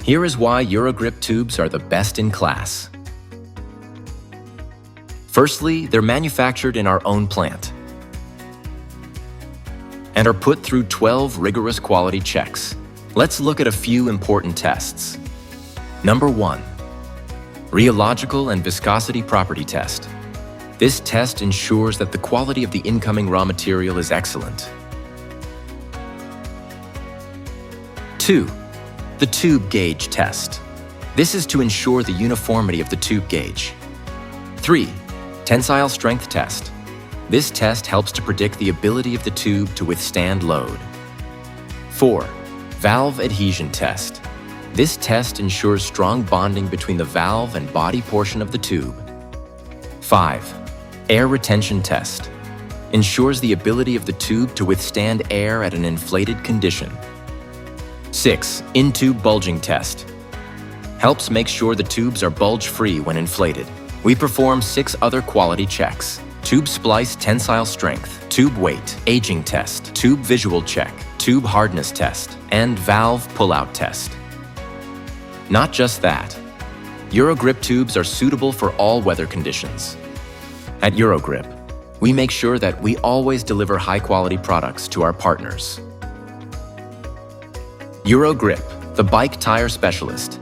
Here is why Eurogrip tubes are the best in class. Firstly, they're manufactured in our own plant and are put through 12 rigorous quality checks. Let's look at a few important tests. Number 1. Rheological and viscosity property test. This test ensures that the quality of the incoming raw material is excellent. 2. The tube gauge test. This is to ensure the uniformity of the tube gauge. 3. Tensile strength test. This test helps to predict the ability of the tube to withstand load. 4. Valve adhesion test. This test ensures strong bonding between the valve and body portion of the tube. 5. Air retention test. Ensures the ability of the tube to withstand air at an inflated condition. 6. In-tube bulging test. Helps make sure the tubes are bulge-free when inflated. We perform 6 other quality checks: tube splice tensile strength, tube weight, aging test, tube visual check, tube hardness test, and valve pull-out test. Not just that, Eurogrip tubes are suitable for all weather conditions. At Eurogrip, we make sure that we always deliver high-quality products to our partners. Eurogrip, the bike tire specialist.